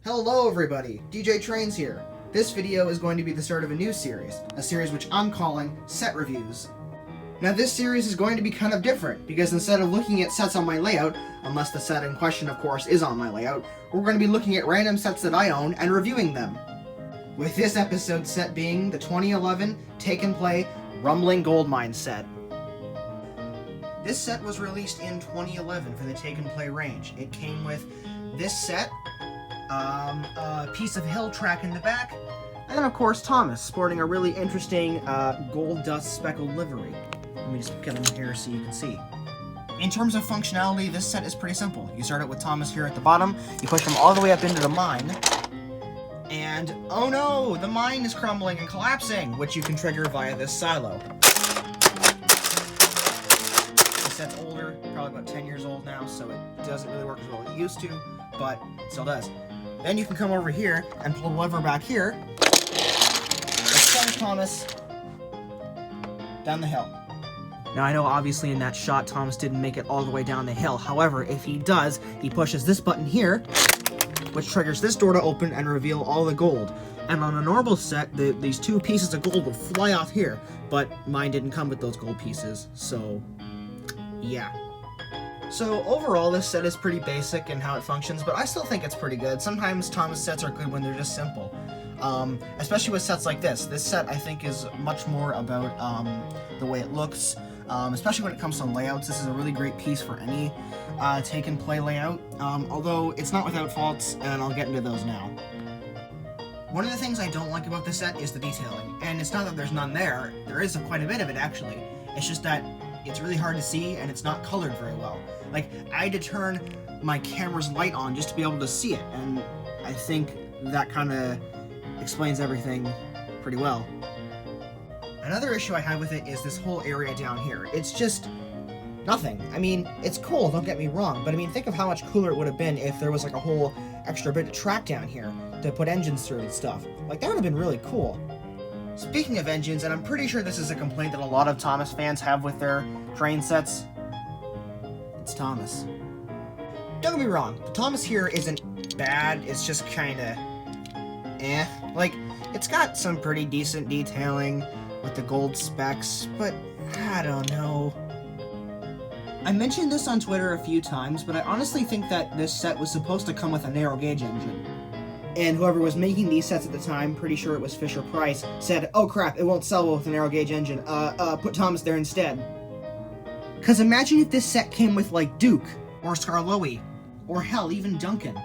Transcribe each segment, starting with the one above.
Hello everybody, DJ Trains here. This video is going to be the start of a new series, a series which I'm calling Set Reviews. Now this series is going to be kind of different, because instead of looking at sets on my layout, unless the set in question of course is on my layout, we're going to be looking at random sets that I own and reviewing them. With this episode set being the 2011 Take and Play Rumbling Goldmine set. This set was released in 2011 for the Take and Play range. It came with this set, a piece of hill track in the back, and then of course Thomas, sporting a really interesting gold dust speckled livery. Let me just get him here so you can see. In terms of functionality, this set is pretty simple. You start it with Thomas here at the bottom, you push him all the way up into the mine, and oh no, the mine is crumbling and collapsing, which you can trigger via this silo. This set's older, probably about 10 years old now, so it doesn't really work as well as it used to, but it still does. Then you can come over here and pull the lever back here. Let's send Thomas down the hill. Now I know obviously in that shot Thomas didn't make it all the way down the hill. However, if he does, he pushes this button here, which triggers this door to open and reveal all the gold. And on a normal set, these two pieces of gold would fly off here, but mine didn't come with those gold pieces, so yeah. So overall, this set is pretty basic in how it functions, but I still think it's pretty good. Sometimes Thomas sets are good when they're just simple. Especially with sets like this. This set, I think, is much more about the way it looks, especially when it comes to layouts. This is a really great piece for any Take and Play layout, although it's not without faults, and I'll get into those now. One of the things I don't like about this set is the detailing, and it's not that there's none there. There is quite a bit of it, actually. It's just that it's really hard to see, and it's not colored very well. Like, I had to turn my camera's light on just to be able to see it, and I think that kind of explains everything pretty well. Another issue I have with it is this whole area down here. It's just nothing. I mean, it's cool, don't get me wrong, but I mean, think of how much cooler it would have been if there was like a whole extra bit of track down here to put engines through and stuff. Like, that would have been really cool. Speaking of engines, and I'm pretty sure this is a complaint that a lot of Thomas fans have with their train sets, it's Thomas. Don't get me wrong, the Thomas here isn't bad, it's just kinda eh. Like, it's got some pretty decent detailing with the gold specs, but I don't know. I mentioned this on Twitter a few times, but I honestly think that this set was supposed to come with a narrow gauge engine. And whoever was making these sets at the time, pretty sure it was Fisher-Price, said, oh crap, it won't sell well with a narrow gauge engine, put Thomas there instead. Cause imagine if this set came with like Duke, or Skarloey, or hell, even Duncan.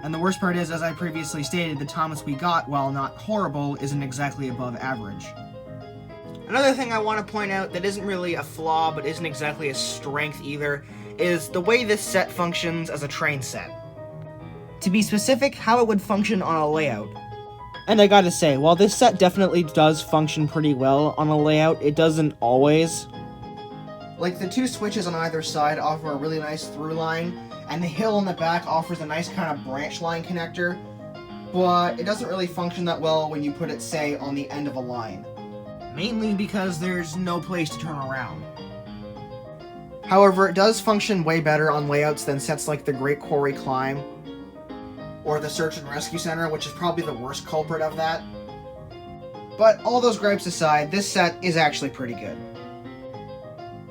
And the worst part is, as I previously stated, the Thomas we got, while not horrible, isn't exactly above average. Another thing I want to point out that isn't really a flaw, but isn't exactly a strength either, is the way this set functions as a train set. To be specific, how it would function on a layout. And I gotta say, while this set definitely does function pretty well on a layout, it doesn't always. Like, the two switches on either side offer a really nice through line, and the hill in the back offers a nice kind of branch line connector, but it doesn't really function that well when you put it, say, on the end of a line. Mainly because there's no place to turn around. However, it does function way better on layouts than sets like the Great Quarry Climb, or the Search and Rescue Center, which is probably the worst culprit of that. But all those gripes aside, this set is actually pretty good.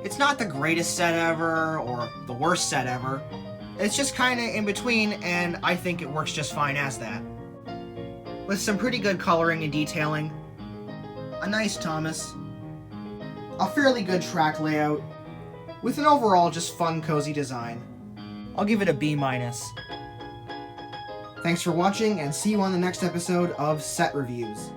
It's not the greatest set ever, or the worst set ever. It's just kinda in between, and I think it works just fine as that. With some pretty good coloring and detailing, a nice Thomas, a fairly good track layout, with an overall just fun, cozy design. I'll give it a B-. Thanks for watching, and see you on the next episode of Set Reviews.